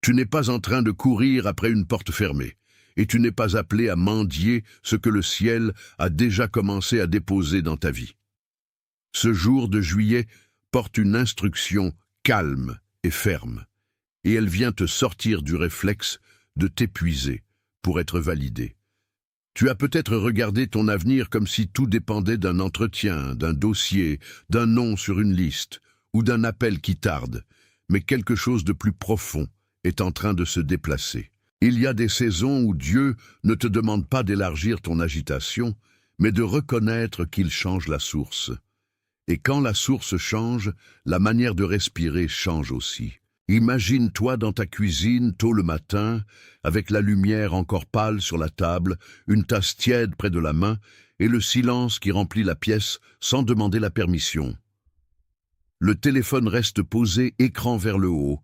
Tu n'es pas en train de courir après une porte fermée, et tu n'es pas appelé à mendier ce que le ciel a déjà commencé à déposer dans ta vie. Ce jour de juillet porte une instruction calme et ferme, et elle vient te sortir du réflexe de t'épuiser pour être validé. Tu as peut-être regardé ton avenir comme si tout dépendait d'un entretien, d'un dossier, d'un nom sur une liste ou d'un appel qui tarde, mais quelque chose de plus profond est en train de se déplacer. Il y a des saisons où Dieu ne te demande pas d'élargir ton agitation, mais de reconnaître qu'il change la source. Et quand la source change, la manière de respirer change aussi. Imagine-toi dans ta cuisine tôt le matin, avec la lumière encore pâle sur la table, une tasse tiède près de la main et le silence qui remplit la pièce sans demander la permission. Le téléphone reste posé écran vers le haut,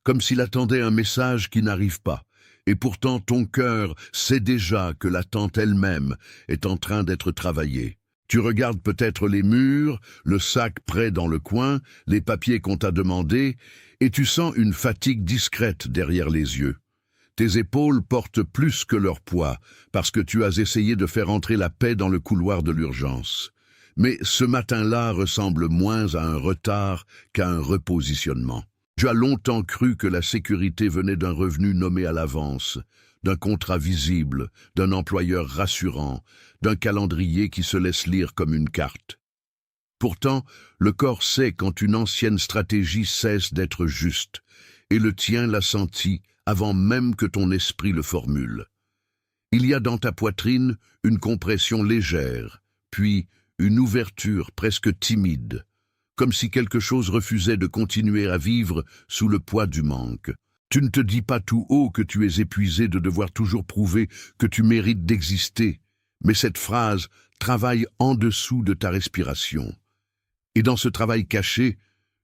comme s'il attendait un message qui n'arrive pas. Et pourtant ton cœur sait déjà que l'attente elle-même est en train d'être travaillée. Tu regardes peut-être les murs, le sac prêt dans le coin, les papiers qu'on t'a demandés, et tu sens une fatigue discrète derrière les yeux. Tes épaules portent plus que leur poids, parce que tu as essayé de faire entrer la paix dans le couloir de l'urgence. Mais ce matin-là ressemble moins à un retard qu'à un repositionnement. Tu as longtemps cru que la sécurité venait d'un revenu nommé à l'avance, d'un contrat visible, d'un employeur rassurant, d'un calendrier qui se laisse lire comme une carte. Pourtant, le corps sait quand une ancienne stratégie cesse d'être juste, et le tien l'a senti avant même que ton esprit le formule. Il y a dans ta poitrine une compression légère, puis une ouverture presque timide, comme si quelque chose refusait de continuer à vivre sous le poids du manque. Tu ne te dis pas tout haut que tu es épuisé de devoir toujours prouver que tu mérites d'exister, mais cette phrase travaille en dessous de ta respiration. Et dans ce travail caché,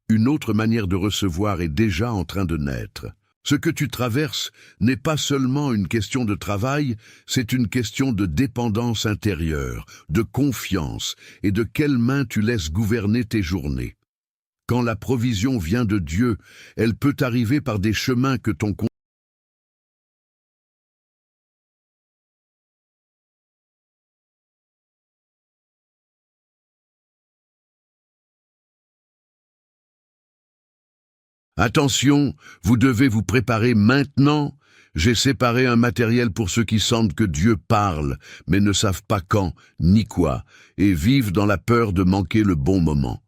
une autre manière de recevoir est déjà en train de naître. Ce que tu traverses n'est pas seulement une question de travail, c'est une question de dépendance intérieure, de confiance et de quelle main tu laisses gouverner tes journées. Quand la provision vient de Dieu, elle peut arriver par des chemins que ton Attention, vous devez vous préparer maintenant. J'ai séparé un matériel pour ceux qui sentent que Dieu parle, mais ne savent pas quand, ni quoi, et vivent dans la peur de manquer le bon moment.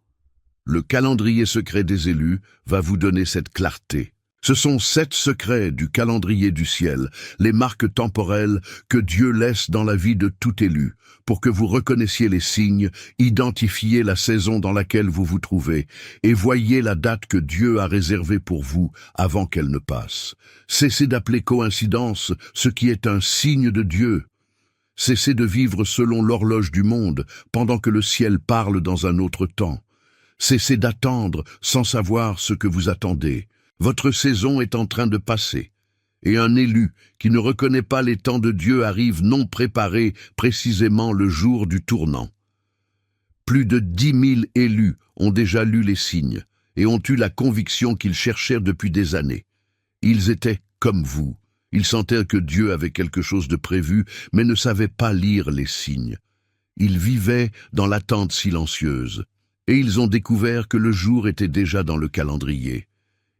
Le calendrier secret des élus va vous donner cette clarté. Ce sont 7 secrets du calendrier du ciel, les marques temporelles que Dieu laisse dans la vie de tout élu, pour que vous reconnaissiez les signes, identifiez la saison dans laquelle vous vous trouvez, et voyez la date que Dieu a réservée pour vous avant qu'elle ne passe. Cessez d'appeler coïncidence ce qui est un signe de Dieu. Cessez de vivre selon l'horloge du monde, pendant que le ciel parle dans un autre temps. Cessez d'attendre sans savoir ce que vous attendez. Votre saison est en train de passer, et un élu qui ne reconnaît pas les temps de Dieu arrive non préparé précisément le jour du tournant. Plus de 10 000 élus ont déjà lu les signes et ont eu la conviction qu'ils cherchèrent depuis des années. Ils étaient comme vous, ils sentaient que Dieu avait quelque chose de prévu, mais ne savaient pas lire les signes. Ils vivaient dans l'attente silencieuse, et ils ont découvert que le jour était déjà dans le calendrier.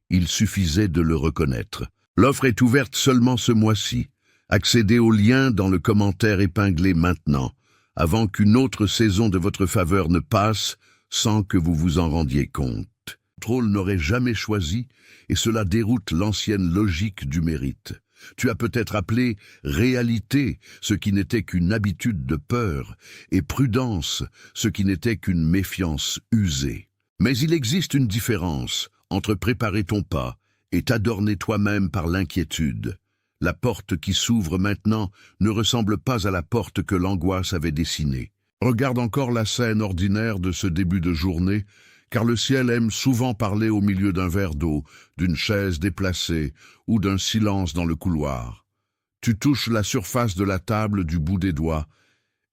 Il suffisait de le reconnaître. L'offre est ouverte seulement ce mois-ci. Accédez au lien dans le commentaire épinglé maintenant, avant qu'une autre saison de votre faveur ne passe sans que vous vous en rendiez compte. Le contrôle n'aurait jamais choisi, et cela déroute l'ancienne logique du mérite. Tu as peut-être appelé réalité ce qui n'était qu'une habitude de peur, et prudence ce qui n'était qu'une méfiance usée. Mais il existe une différence entre préparer ton pas et t'adorner toi-même par l'inquiétude. La porte qui s'ouvre maintenant ne ressemble pas à la porte que l'angoisse avait dessinée. Regarde encore la scène ordinaire de ce début de journée, car le ciel aime souvent parler au milieu d'un verre d'eau, d'une chaise déplacée ou d'un silence dans le couloir. Tu touches la surface de la table du bout des doigts,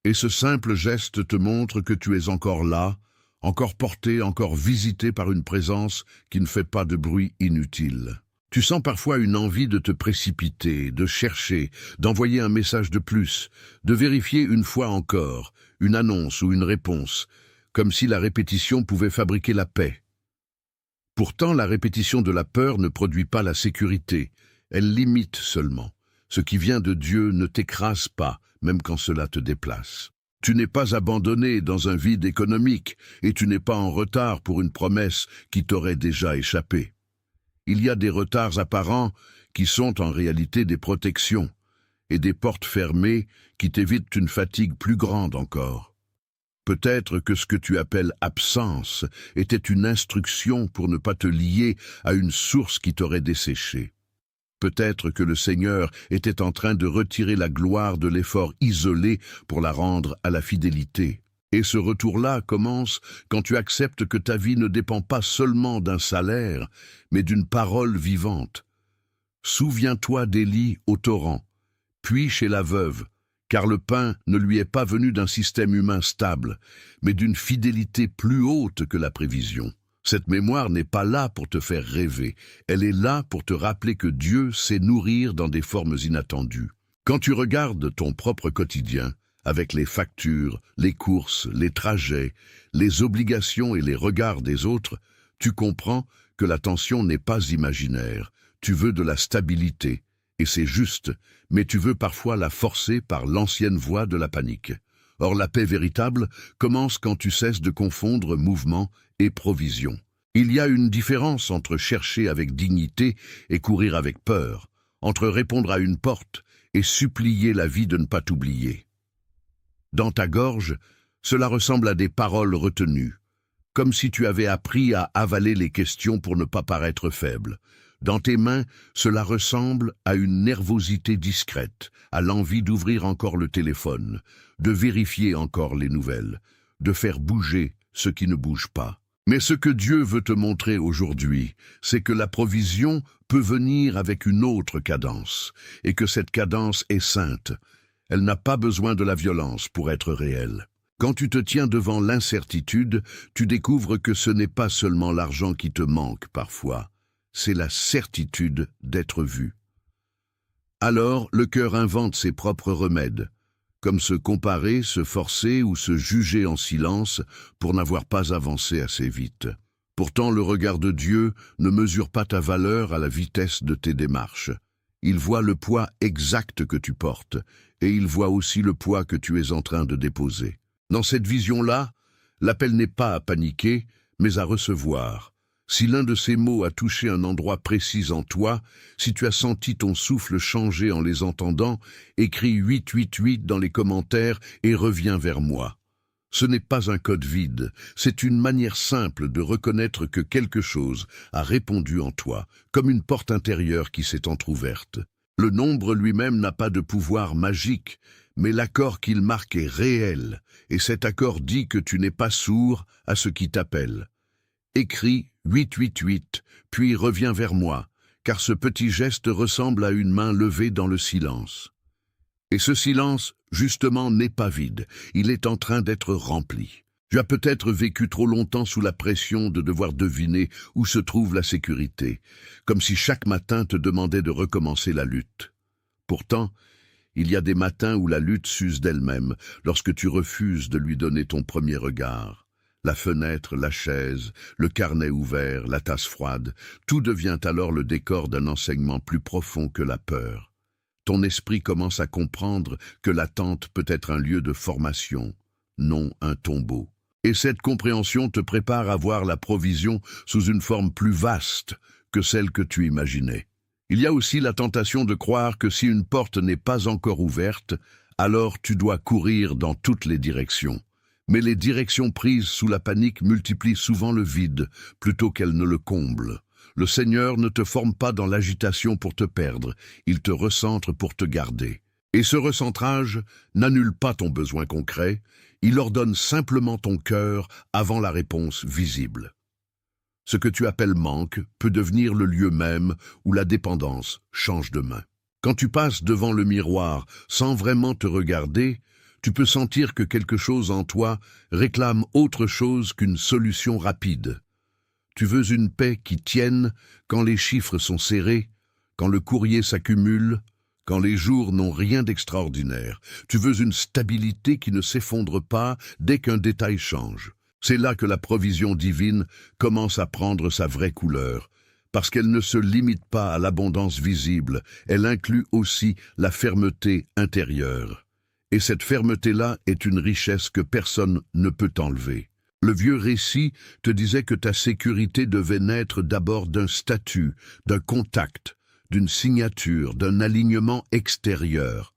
et ce simple geste te montre que tu es encore là, encore porté, encore visité par une présence qui ne fait pas de bruit inutile. Tu sens parfois une envie de te précipiter, de chercher, d'envoyer un message de plus, de vérifier une fois encore, une annonce ou une réponse, comme si la répétition pouvait fabriquer la paix. Pourtant, la répétition de la peur ne produit pas la sécurité, elle limite seulement. Ce qui vient de Dieu ne t'écrase pas, même quand cela te déplace. Tu n'es pas abandonné dans un vide économique, et tu n'es pas en retard pour une promesse qui t'aurait déjà échappé. Il y a des retards apparents qui sont en réalité des protections, et des portes fermées qui t'évitent une fatigue plus grande encore. Peut-être que ce que tu appelles absence était une instruction pour ne pas te lier à une source qui t'aurait desséché. Peut-être que le Seigneur était en train de retirer la gloire de l'effort isolé pour la rendre à la fidélité. Et ce retour-là commence quand tu acceptes que ta vie ne dépend pas seulement d'un salaire, mais d'une parole vivante. Souviens-toi d'Élie au torrent, puis chez la veuve, car le pain ne lui est pas venu d'un système humain stable, mais d'une fidélité plus haute que la prévision. Cette mémoire n'est pas là pour te faire rêver, elle est là pour te rappeler que Dieu sait nourrir dans des formes inattendues. Quand tu regardes ton propre quotidien, avec les factures, les courses, les trajets, les obligations et les regards des autres, tu comprends que la tension n'est pas imaginaire. Tu veux de la stabilité, et c'est juste, mais tu veux parfois la forcer par l'ancienne voie de la panique. Or la paix véritable commence quand tu cesses de confondre mouvement et provision. Il y a une différence entre chercher avec dignité et courir avec peur, entre répondre à une porte et supplier la vie de ne pas t'oublier. Dans ta gorge, cela ressemble à des paroles retenues, comme si tu avais appris à avaler les questions pour ne pas paraître faible. Dans tes mains, cela ressemble à une nervosité discrète, à l'envie d'ouvrir encore le téléphone, de vérifier encore les nouvelles, de faire bouger ce qui ne bouge pas. Mais ce que Dieu veut te montrer aujourd'hui, c'est que la provision peut venir avec une autre cadence, et que cette cadence est sainte. Elle n'a pas besoin de la violence pour être réelle. Quand tu te tiens devant l'incertitude, tu découvres que ce n'est pas seulement l'argent qui te manque parfois, c'est la certitude d'être vu. Alors, le cœur invente ses propres remèdes, comme se comparer, se forcer ou se juger en silence pour n'avoir pas avancé assez vite. Pourtant, le regard de Dieu ne mesure pas ta valeur à la vitesse de tes démarches. Il voit le poids exact que tu portes, et il voit aussi le poids que tu es en train de déposer. Dans cette vision-là, l'appel n'est pas à paniquer, mais à recevoir. Si l'un de ces mots a touché un endroit précis en toi, si tu as senti ton souffle changer en les entendant, écris 888 dans les commentaires et reviens vers moi. Ce n'est pas un code vide, c'est une manière simple de reconnaître que quelque chose a répondu en toi, comme une porte intérieure qui s'est entr'ouverte. Le nombre lui-même n'a pas de pouvoir magique, mais l'accord qu'il marque est réel, et cet accord dit que tu n'es pas sourd à ce qui t'appelle. Écris 888, puis reviens vers moi, car ce petit geste ressemble à une main levée dans le silence. Et ce silence, justement, n'est pas vide, il est en train d'être rempli. Tu as peut-être vécu trop longtemps sous la pression de devoir deviner où se trouve la sécurité, comme si chaque matin te demandait de recommencer la lutte. Pourtant, il y a des matins où la lutte s'use d'elle-même, lorsque tu refuses de lui donner ton premier regard. La fenêtre, la chaise, le carnet ouvert, la tasse froide, tout devient alors le décor d'un enseignement plus profond que la peur. Ton esprit commence à comprendre que l'attente peut être un lieu de formation, non un tombeau. Et cette compréhension te prépare à voir la provision sous une forme plus vaste que celle que tu imaginais. Il y a aussi la tentation de croire que si une porte n'est pas encore ouverte, alors tu dois courir dans toutes les directions. Mais les directions prises sous la panique multiplient souvent le vide, plutôt qu'elles ne le comblent. Le Seigneur ne te forme pas dans l'agitation pour te perdre, il te recentre pour te garder. Et ce recentrage n'annule pas ton besoin concret, il ordonne simplement ton cœur avant la réponse visible. Ce que tu appelles manque peut devenir le lieu même où la dépendance change de main. Quand tu passes devant le miroir sans vraiment te regarder, tu peux sentir que quelque chose en toi réclame autre chose qu'une solution rapide. Tu veux une paix qui tienne quand les chiffres sont serrés, quand le courrier s'accumule, quand les jours n'ont rien d'extraordinaire. Tu veux une stabilité qui ne s'effondre pas dès qu'un détail change. C'est là que la provision divine commence à prendre sa vraie couleur, parce qu'elle ne se limite pas à l'abondance visible, elle inclut aussi la fermeté intérieure. Et cette fermeté-là est une richesse que personne ne peut enlever. Le vieux récit te disait que ta sécurité devait naître d'abord d'un statut, d'un contact, d'une signature, d'un alignement extérieur.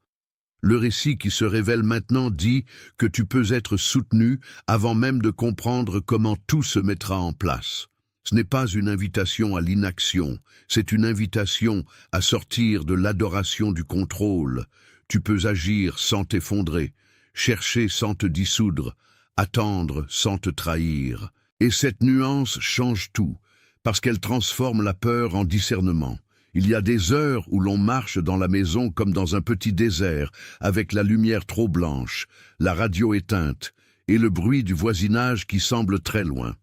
Le récit qui se révèle maintenant dit que tu peux être soutenu avant même de comprendre comment tout se mettra en place. Ce n'est pas une invitation à l'inaction, c'est une invitation à sortir de l'adoration du contrôle. Tu peux agir sans t'effondrer, chercher sans te dissoudre, attendre sans te trahir. Et cette nuance change tout, parce qu'elle transforme la peur en discernement. Il y a des heures où l'on marche dans la maison comme dans un petit désert, avec la lumière trop blanche, la radio éteinte, et le bruit du voisinage qui semble très loin.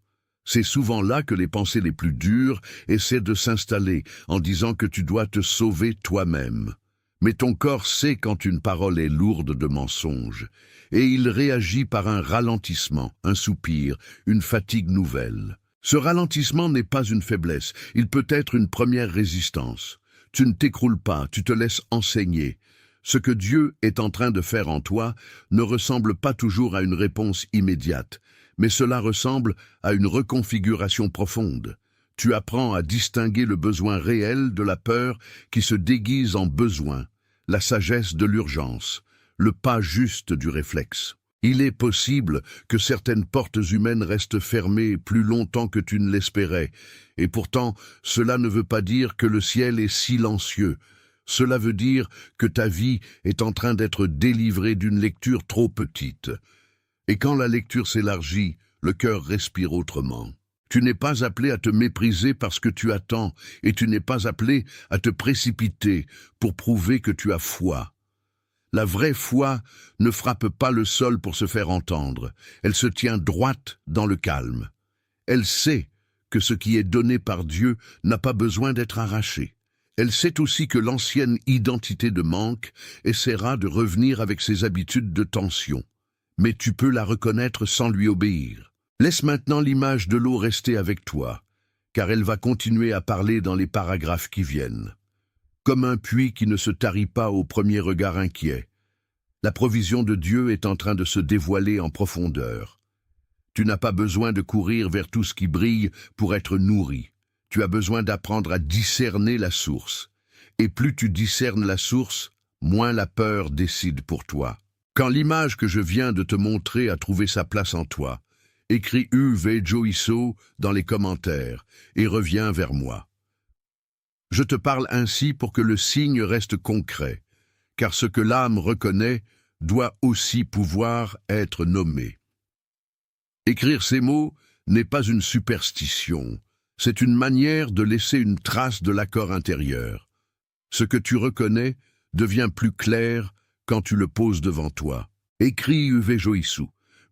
C'est souvent là que les pensées les plus dures essaient de s'installer, en disant que tu dois te sauver toi-même. Mais ton corps sait quand une parole est lourde de mensonges, et il réagit par un ralentissement, un soupir, une fatigue nouvelle. Ce ralentissement n'est pas une faiblesse, il peut être une première résistance. Tu ne t'écroules pas, tu te laisses enseigner. Ce que Dieu est en train de faire en toi ne ressemble pas toujours à une réponse immédiate, mais cela ressemble à une reconfiguration profonde. Tu apprends à distinguer le besoin réel de la peur qui se déguise en besoin, la sagesse de l'urgence, le pas juste du réflexe. Il est possible que certaines portes humaines restent fermées plus longtemps que tu ne l'espérais, et pourtant cela ne veut pas dire que le ciel est silencieux. Cela veut dire que ta vie est en train d'être délivrée d'une lecture trop petite. Et quand la lecture s'élargit, le cœur respire autrement. Tu n'es pas appelé à te mépriser parce que tu attends, et tu n'es pas appelé à te précipiter pour prouver que tu as foi. La vraie foi ne frappe pas le sol pour se faire entendre, elle se tient droite dans le calme. Elle sait que ce qui est donné par Dieu n'a pas besoin d'être arraché. Elle sait aussi que l'ancienne identité de manque essaiera de revenir avec ses habitudes de tension. Mais tu peux la reconnaître sans lui obéir. Laisse maintenant l'image de l'eau rester avec toi, car elle va continuer à parler dans les paragraphes qui viennent. Comme un puits qui ne se tarit pas au premier regard inquiet. La provision de Dieu est en train de se dévoiler en profondeur. Tu n'as pas besoin de courir vers tout ce qui brille pour être nourri. Tu as besoin d'apprendre à discerner la source. Et plus tu discernes la source, moins la peur décide pour toi. Quand l'image que je viens de te montrer a trouvé sa place en toi, écris UV Joiso dans les commentaires et reviens vers moi. Je te parle ainsi pour que le signe reste concret, car ce que l'âme reconnaît doit aussi pouvoir être nommé. Écrire ces mots n'est pas une superstition, c'est une manière de laisser une trace de l'accord intérieur. Ce que tu reconnais devient plus clair quand tu le poses devant toi. Écris UV Joisu,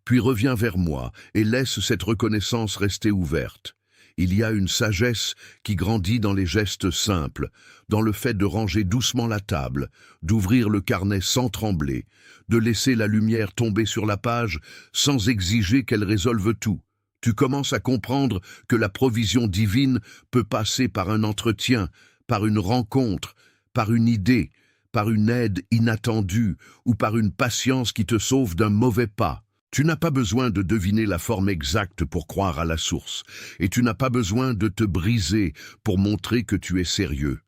puis reviens vers moi et laisse cette reconnaissance rester ouverte. Il y a une sagesse qui grandit dans les gestes simples, dans le fait de ranger doucement la table, d'ouvrir le carnet sans trembler, de laisser la lumière tomber sur la page sans exiger qu'elle résolve tout. Tu commences à comprendre que la provision divine peut passer par un entretien, par une rencontre, par une idée, par une aide inattendue ou par une patience qui te sauve d'un mauvais pas. Tu n'as pas besoin de deviner la forme exacte pour croire à la source, et tu n'as pas besoin de te briser pour montrer que tu es sérieux.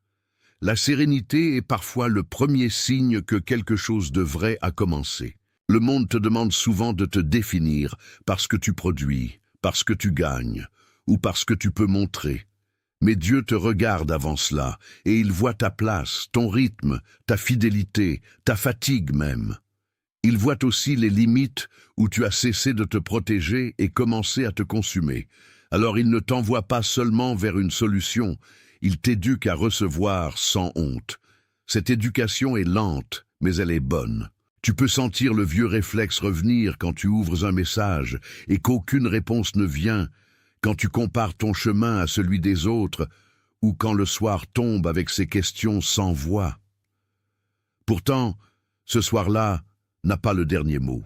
La sérénité est parfois le premier signe que quelque chose de vrai a commencé. Le monde te demande souvent de te définir parce que tu produis, parce que tu gagnes, ou parce que tu peux montrer. Mais Dieu te regarde avant cela, et il voit ta place, ton rythme, ta fidélité, ta fatigue même. Il voit aussi les limites où tu as cessé de te protéger et commencé à te consumer. Alors il ne t'envoie pas seulement vers une solution, il t'éduque à recevoir sans honte. Cette éducation est lente, mais elle est bonne. Tu peux sentir le vieux réflexe revenir quand tu ouvres un message et qu'aucune réponse ne vient, quand tu compares ton chemin à celui des autres, ou quand le soir tombe avec ses questions sans voix. Pourtant, ce soir-là n'a pas le dernier mot.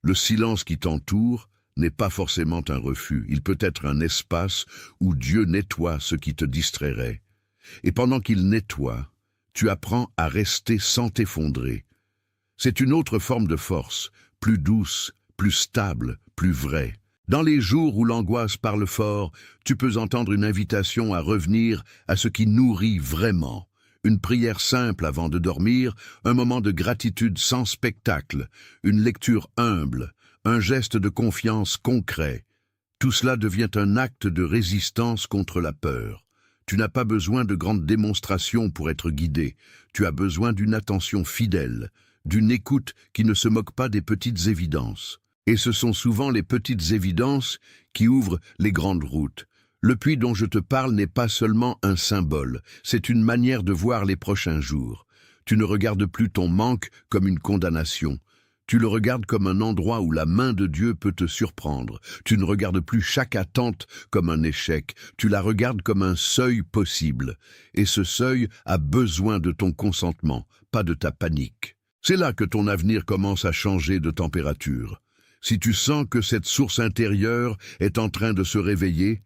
Le silence qui t'entoure n'est pas forcément un refus, il peut être un espace où Dieu nettoie ce qui te distrairait. Et pendant qu'il nettoie, tu apprends à rester sans t'effondrer. C'est une autre forme de force, plus douce, plus stable, plus vraie. Dans les jours où l'angoisse parle fort, tu peux entendre une invitation à revenir à ce qui nourrit vraiment. Une prière simple avant de dormir, un moment de gratitude sans spectacle, une lecture humble, un geste de confiance concret. Tout cela devient un acte de résistance contre la peur. Tu n'as pas besoin de grandes démonstrations pour être guidé. Tu as besoin d'une attention fidèle, d'une écoute qui ne se moque pas des petites évidences. Et ce sont souvent les petites évidences qui ouvrent les grandes routes. Le puits dont je te parle n'est pas seulement un symbole, c'est une manière de voir les prochains jours. Tu ne regardes plus ton manque comme une condamnation. Tu le regardes comme un endroit où la main de Dieu peut te surprendre. Tu ne regardes plus chaque attente comme un échec. Tu la regardes comme un seuil possible. Et ce seuil a besoin de ton consentement, pas de ta panique. C'est là que ton avenir commence à changer de température. Si tu sens que cette source intérieure est en train de se réveiller,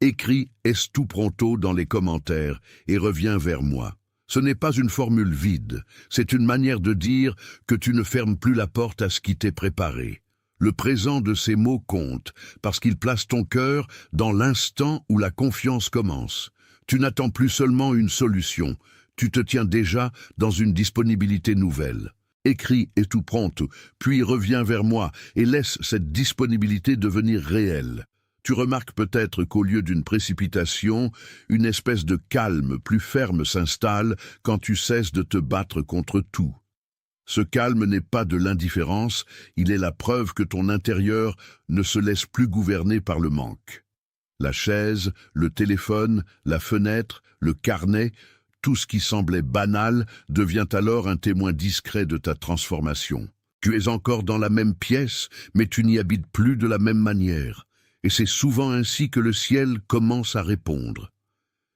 écris « Est tout pronto » dans les commentaires et reviens vers moi. Ce n'est pas une formule vide, c'est une manière de dire que tu ne fermes plus la porte à ce qui t'est préparé. Le présent de ces mots compte, parce qu'il place ton cœur dans l'instant où la confiance commence. Tu n'attends plus seulement une solution, tu te tiens déjà dans une disponibilité nouvelle. Écris « Et tout pronto », puis reviens vers moi et laisse cette disponibilité devenir réelle. Tu remarques peut-être qu'au lieu d'une précipitation, une espèce de calme plus ferme s'installe quand tu cesses de te battre contre tout. Ce calme n'est pas de l'indifférence, il est la preuve que ton intérieur ne se laisse plus gouverner par le manque. La chaise, le téléphone, la fenêtre, le carnet, tout ce qui semblait banal devient alors un témoin discret de ta transformation. Tu es encore dans la même pièce, mais tu n'y habites plus de la même manière. Et c'est souvent ainsi que le ciel commence à répondre.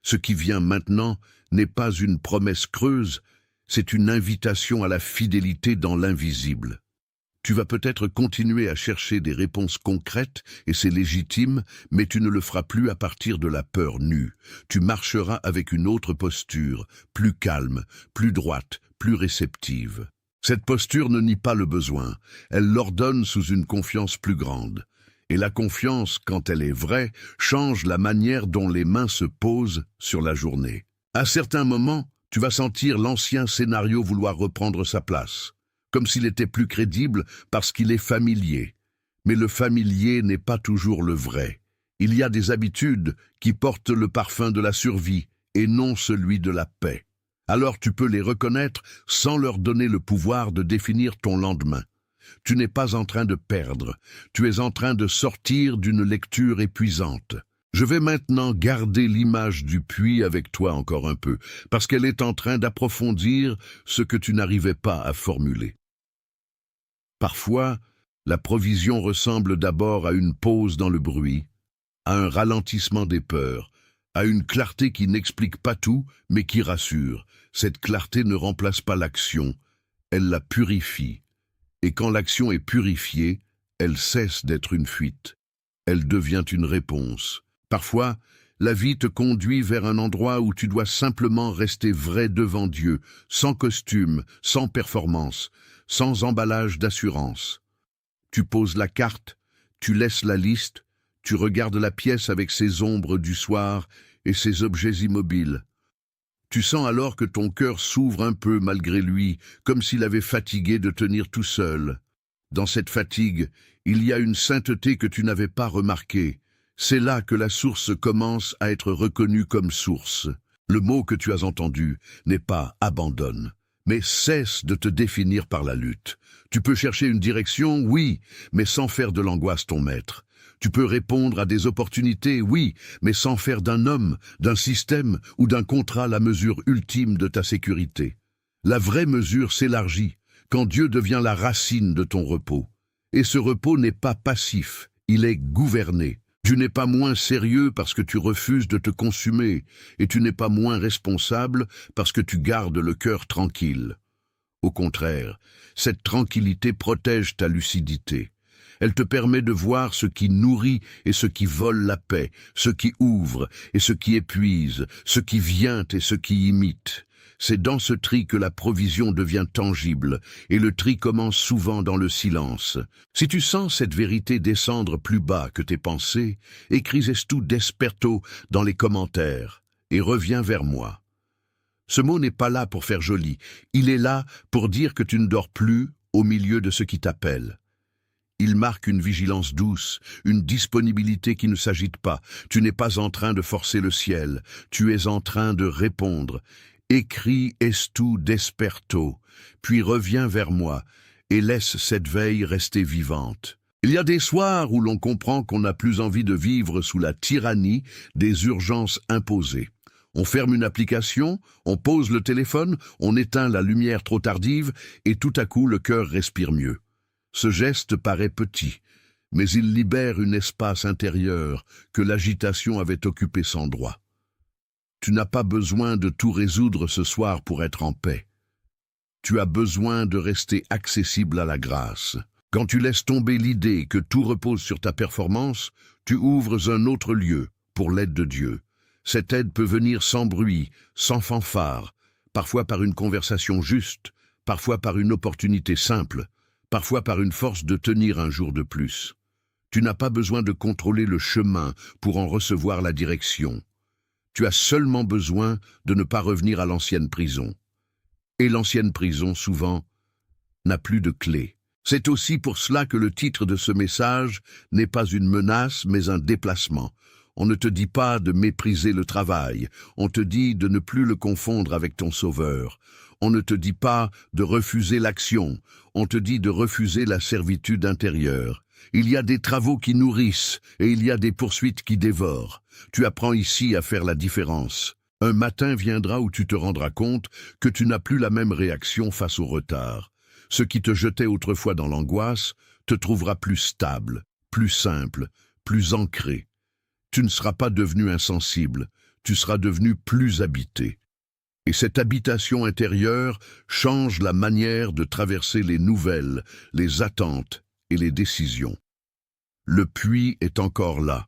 Ce qui vient maintenant n'est pas une promesse creuse, c'est une invitation à la fidélité dans l'invisible. Tu vas peut-être continuer à chercher des réponses concrètes, et c'est légitime, mais tu ne le feras plus à partir de la peur nue. Tu marcheras avec une autre posture, plus calme, plus droite, plus réceptive. Cette posture ne nie pas le besoin, elle l'ordonne sous une confiance plus grande. Et la confiance, quand elle est vraie, change la manière dont les mains se posent sur la journée. À certains moments, tu vas sentir l'ancien scénario vouloir reprendre sa place, comme s'il était plus crédible parce qu'il est familier. Mais le familier n'est pas toujours le vrai. Il y a des habitudes qui portent le parfum de la survie et non celui de la paix. Alors tu peux les reconnaître sans leur donner le pouvoir de définir ton lendemain. Tu n'es pas en train de perdre, tu es en train de sortir d'une lecture épuisante. Je vais maintenant garder l'image du puits avec toi encore un peu, parce qu'elle est en train d'approfondir ce que tu n'arrivais pas à formuler. Parfois, la provision ressemble d'abord à une pause dans le bruit, à un ralentissement des peurs, à une clarté qui n'explique pas tout, mais qui rassure. Cette clarté ne remplace pas l'action, elle la purifie. Et quand l'action est purifiée, elle cesse d'être une fuite. Elle devient une réponse. Parfois, la vie te conduit vers un endroit où tu dois simplement rester vrai devant Dieu, sans costume, sans performance, sans emballage d'assurance. Tu poses la carte, tu laisses la liste, tu regardes la pièce avec ses ombres du soir et ses objets immobiles. Tu sens alors que ton cœur s'ouvre un peu malgré lui, comme s'il avait fatigué de tenir tout seul. Dans cette fatigue, il y a une sainteté que tu n'avais pas remarquée. C'est là que la source commence à être reconnue comme source. Le mot que tu as entendu n'est pas « abandonne », mais cesse de te définir par la lutte. Tu peux chercher une direction, oui, mais sans faire de l'angoisse ton maître. Tu peux répondre à des opportunités, oui, mais sans faire d'un homme, d'un système ou d'un contrat la mesure ultime de ta sécurité. La vraie mesure s'élargit quand Dieu devient la racine de ton repos. Et ce repos n'est pas passif, il est gouverné. Tu n'es pas moins sérieux parce que tu refuses de te consumer, et tu n'es pas moins responsable parce que tu gardes le cœur tranquille. Au contraire, cette tranquillité protège ta lucidité. Elle te permet de voir ce qui nourrit et ce qui vole la paix, ce qui ouvre et ce qui épuise, ce qui vient et ce qui imite. C'est dans ce tri que la provision devient tangible, et le tri commence souvent dans le silence. Si tu sens cette vérité descendre plus bas que tes pensées, écris Estu desperto dans les commentaires, et reviens vers moi. Ce mot n'est pas là pour faire joli, il est là pour dire que tu ne dors plus au milieu de ce qui t'appelle. Il marque une vigilance douce, une disponibilité qui ne s'agite pas. Tu n'es pas en train de forcer le ciel, tu es en train de répondre. Écris Estu desperto, puis reviens vers moi et laisse cette veille rester vivante. Il y a des soirs où l'on comprend qu'on n'a plus envie de vivre sous la tyrannie des urgences imposées. On ferme une application, on pose le téléphone, on éteint la lumière trop tardive et tout à coup le cœur respire mieux. Ce geste paraît petit, mais il libère un espace intérieur que l'agitation avait occupé sans droit. Tu n'as pas besoin de tout résoudre ce soir pour être en paix. Tu as besoin de rester accessible à la grâce. Quand tu laisses tomber l'idée que tout repose sur ta performance, tu ouvres un autre lieu pour l'aide de Dieu. Cette aide peut venir sans bruit, sans fanfare, parfois par une conversation juste, parfois par une opportunité simple, parfois par une force de tenir un jour de plus. Tu n'as pas besoin de contrôler le chemin pour en recevoir la direction. Tu as seulement besoin de ne pas revenir à l'ancienne prison. Et l'ancienne prison, souvent, n'a plus de clé. C'est aussi pour cela que le titre de ce message n'est pas une menace, mais un déplacement. On ne te dit pas de mépriser le travail, on te dit de ne plus le confondre avec ton sauveur. On ne te dit pas de refuser l'action, on te dit de refuser la servitude intérieure. Il y a des travaux qui nourrissent et il y a des poursuites qui dévorent. Tu apprends ici à faire la différence. Un matin viendra où tu te rendras compte que tu n'as plus la même réaction face au retard. Ce qui te jetait autrefois dans l'angoisse te trouvera plus stable, plus simple, plus ancré. Tu ne seras pas devenu insensible, tu seras devenu plus habité. Et cette habitation intérieure change la manière de traverser les nouvelles, les attentes et les décisions. Le puits est encore là,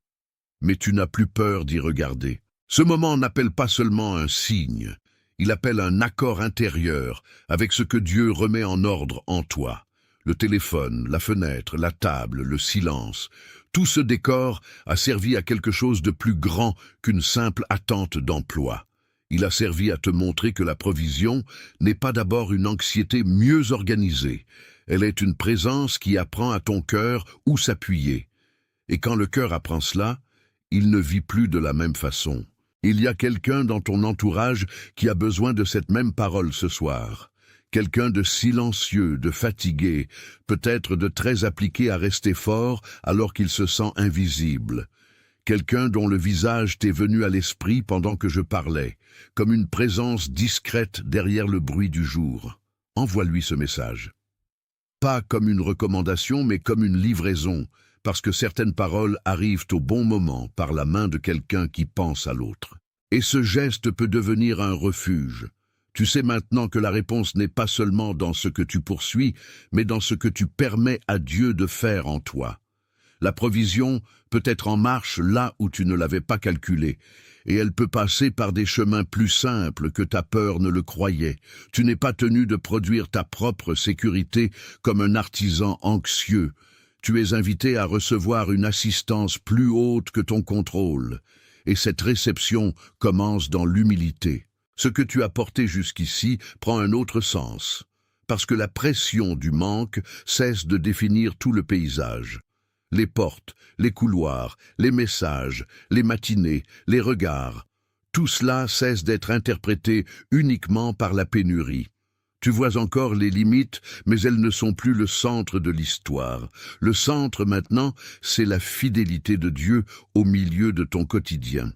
mais tu n'as plus peur d'y regarder. Ce moment n'appelle pas seulement un signe, il appelle un accord intérieur avec ce que Dieu remet en ordre en toi. Le téléphone, la fenêtre, la table, le silence, tout ce décor a servi à quelque chose de plus grand qu'une simple attente d'emploi. Il a servi à te montrer que la provision n'est pas d'abord une anxiété mieux organisée. Elle est une présence qui apprend à ton cœur où s'appuyer. Et quand le cœur apprend cela, il ne vit plus de la même façon. Il y a quelqu'un dans ton entourage qui a besoin de cette même parole ce soir. Quelqu'un de silencieux, de fatigué, peut-être de très appliqué à rester fort alors qu'il se sent invisible. Quelqu'un dont le visage t'est venu à l'esprit pendant que je parlais, comme une présence discrète derrière le bruit du jour. Envoie-lui ce message. Pas comme une recommandation, mais comme une livraison, parce que certaines paroles arrivent au bon moment par la main de quelqu'un qui pense à l'autre. Et ce geste peut devenir un refuge. Tu sais maintenant que la réponse n'est pas seulement dans ce que tu poursuis, mais dans ce que tu permets à Dieu de faire en toi. La provision peut être en marche là où tu ne l'avais pas calculé, et elle peut passer par des chemins plus simples que ta peur ne le croyait. Tu n'es pas tenu de produire ta propre sécurité comme un artisan anxieux. Tu es invité à recevoir une assistance plus haute que ton contrôle, et cette réception commence dans l'humilité. Ce que tu as porté jusqu'ici prend un autre sens, parce que la pression du manque cesse de définir tout le paysage. Les portes, les couloirs, les messages, les matinées, les regards, tout cela cesse d'être interprété uniquement par la pénurie. Tu vois encore les limites, mais elles ne sont plus le centre de l'histoire. Le centre maintenant, c'est la fidélité de Dieu au milieu de ton quotidien.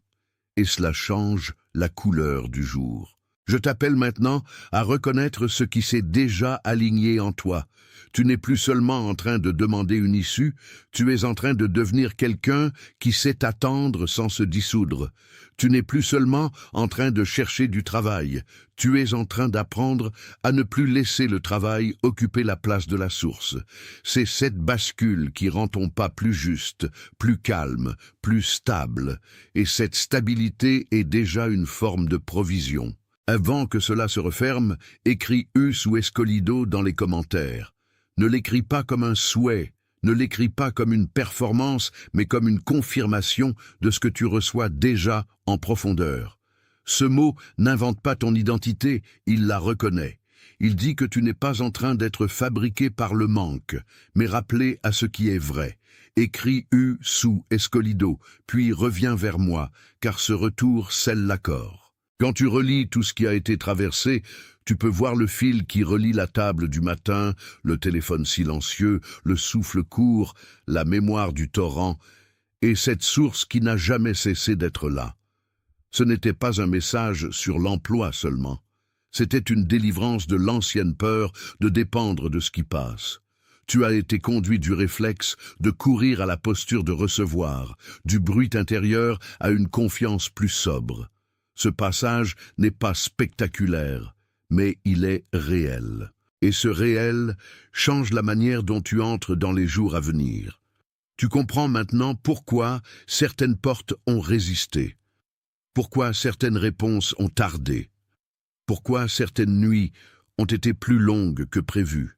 Et cela change la couleur du jour. Je t'appelle maintenant à reconnaître ce qui s'est déjà aligné en toi. Tu n'es plus seulement en train de demander une issue, tu es en train de devenir quelqu'un qui sait attendre sans se dissoudre. Tu n'es plus seulement en train de chercher du travail, tu es en train d'apprendre à ne plus laisser le travail occuper la place de la source. C'est cette bascule qui rend ton pas plus juste, plus calme, plus stable, et cette stabilité est déjà une forme de provision. Avant que cela se referme, écris Us ou Escolido dans les commentaires. Ne l'écris pas comme un souhait, ne l'écris pas comme une performance, mais comme une confirmation de ce que tu reçois déjà en profondeur. Ce mot n'invente pas ton identité, il la reconnaît. Il dit que tu n'es pas en train d'être fabriqué par le manque, mais rappelé à ce qui est vrai. Écris U sous Escolido, puis reviens vers moi, car ce retour scelle l'accord. Quand tu relis tout ce qui a été traversé, tu peux voir le fil qui relie la table du matin, le téléphone silencieux, le souffle court, la mémoire du torrent, et cette source qui n'a jamais cessé d'être là. Ce n'était pas un message sur l'emploi seulement. C'était une délivrance de l'ancienne peur de dépendre de ce qui passe. Tu as été conduit du réflexe de courir à la posture de recevoir, du bruit intérieur à une confiance plus sobre. Ce passage n'est pas spectaculaire, mais il est réel. Et ce réel change la manière dont tu entres dans les jours à venir. Tu comprends maintenant pourquoi certaines portes ont résisté, pourquoi certaines réponses ont tardé, pourquoi certaines nuits ont été plus longues que prévu.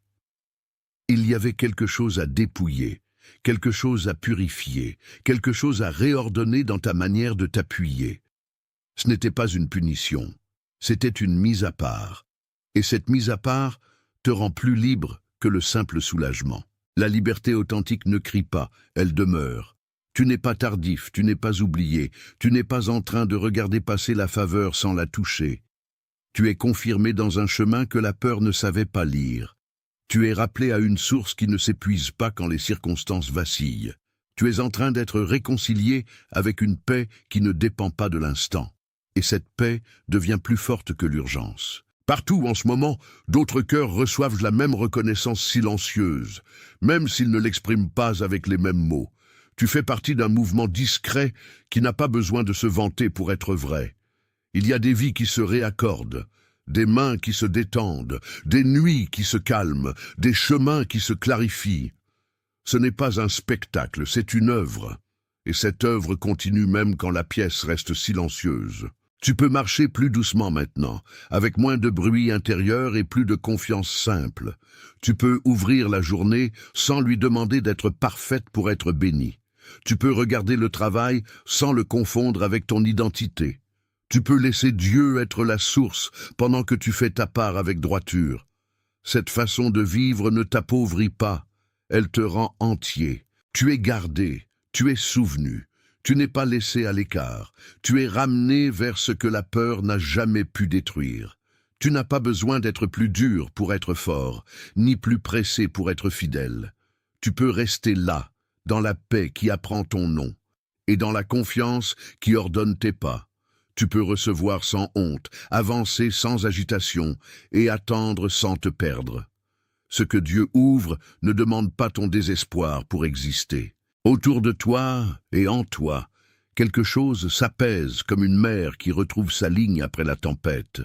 Il y avait quelque chose à dépouiller, quelque chose à purifier, quelque chose à réordonner dans ta manière de t'appuyer. Ce n'était pas une punition, c'était une mise à part. Et cette mise à part te rend plus libre que le simple soulagement. La liberté authentique ne crie pas, elle demeure. Tu n'es pas tardif, tu n'es pas oublié, tu n'es pas en train de regarder passer la faveur sans la toucher. Tu es confirmé dans un chemin que la peur ne savait pas lire. Tu es rappelé à une source qui ne s'épuise pas quand les circonstances vacillent. Tu es en train d'être réconcilié avec une paix qui ne dépend pas de l'instant. Et cette paix devient plus forte que l'urgence. Partout en ce moment, d'autres cœurs reçoivent la même reconnaissance silencieuse, même s'ils ne l'expriment pas avec les mêmes mots. Tu fais partie d'un mouvement discret qui n'a pas besoin de se vanter pour être vrai. Il y a des vies qui se réaccordent, des mains qui se détendent, des nuits qui se calment, des chemins qui se clarifient. Ce n'est pas un spectacle, c'est une œuvre. Et cette œuvre continue même quand la pièce reste silencieuse. Tu peux marcher plus doucement maintenant, avec moins de bruit intérieur et plus de confiance simple. Tu peux ouvrir la journée sans lui demander d'être parfaite pour être bénie. Tu peux regarder le travail sans le confondre avec ton identité. Tu peux laisser Dieu être la source pendant que tu fais ta part avec droiture. Cette façon de vivre ne t'appauvrit pas, elle te rend entier. Tu es gardé, tu es souvenu. Tu n'es pas laissé à l'écart, tu es ramené vers ce que la peur n'a jamais pu détruire. Tu n'as pas besoin d'être plus dur pour être fort, ni plus pressé pour être fidèle. Tu peux rester là, dans la paix qui apprend ton nom, et dans la confiance qui ordonne tes pas. Tu peux recevoir sans honte, avancer sans agitation, et attendre sans te perdre. Ce que Dieu ouvre ne demande pas ton désespoir pour exister. Autour de toi et en toi, quelque chose s'apaise comme une mer qui retrouve sa ligne après la tempête.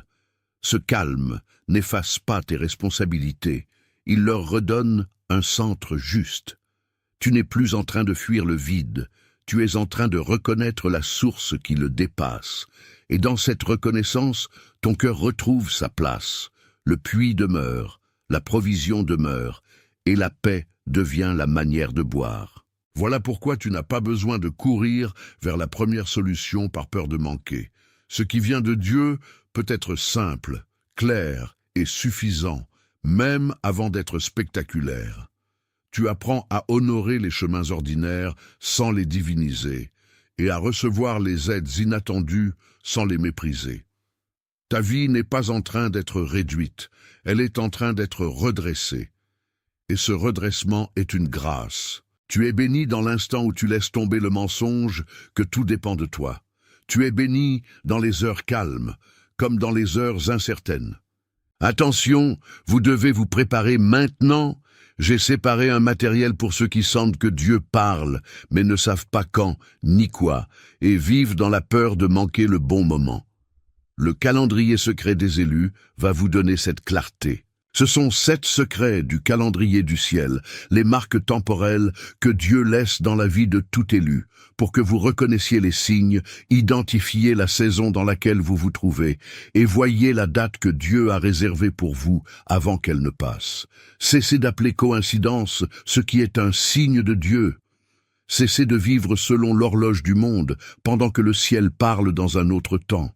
Ce calme n'efface pas tes responsabilités, il leur redonne un centre juste. Tu n'es plus en train de fuir le vide, tu es en train de reconnaître la source qui le dépasse. Et dans cette reconnaissance, ton cœur retrouve sa place. Le puits demeure, la provision demeure, et la paix devient la manière de boire. Voilà pourquoi tu n'as pas besoin de courir vers la première solution par peur de manquer. Ce qui vient de Dieu peut être simple, clair et suffisant, même avant d'être spectaculaire. Tu apprends à honorer les chemins ordinaires sans les diviniser, et à recevoir les aides inattendues sans les mépriser. Ta vie n'est pas en train d'être réduite, elle est en train d'être redressée. Et ce redressement est une grâce. Tu es béni dans l'instant où tu laisses tomber le mensonge que tout dépend de toi. Tu es béni dans les heures calmes, comme dans les heures incertaines. Attention, vous devez vous préparer maintenant. J'ai séparé un matériel pour ceux qui sentent que Dieu parle, mais ne savent pas quand ni quoi, et vivent dans la peur de manquer le bon moment. Le calendrier secret des élus va vous donner cette clarté. Ce sont 7 secrets du calendrier du ciel, les marques temporelles que Dieu laisse dans la vie de tout élu, pour que vous reconnaissiez les signes, identifiez la saison dans laquelle vous vous trouvez, et voyez la date que Dieu a réservée pour vous avant qu'elle ne passe. Cessez d'appeler coïncidence ce qui est un signe de Dieu. Cessez de vivre selon l'horloge du monde, pendant que le ciel parle dans un autre temps.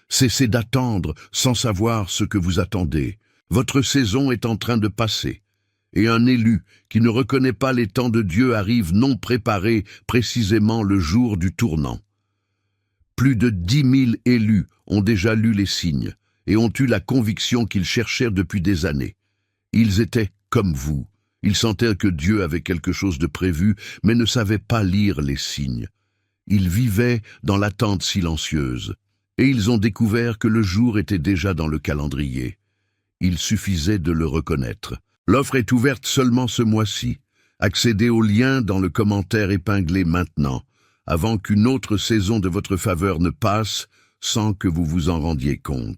Cessez d'attendre sans savoir ce que vous attendez. Votre saison est en train de passer, et un élu qui ne reconnaît pas les temps de Dieu arrive non préparé précisément le jour du tournant. Plus de 10 000 élus ont déjà lu les signes et ont eu la conviction qu'ils cherchaient depuis des années. Ils étaient comme vous. Ils sentaient que Dieu avait quelque chose de prévu, mais ne savaient pas lire les signes. Ils vivaient dans l'attente silencieuse, et ils ont découvert que le jour était déjà dans le calendrier. Il suffisait de le reconnaître. L'offre est ouverte seulement ce mois-ci. Accédez au lien dans le commentaire épinglé maintenant, avant qu'une autre saison de votre faveur ne passe sans que vous vous en rendiez compte.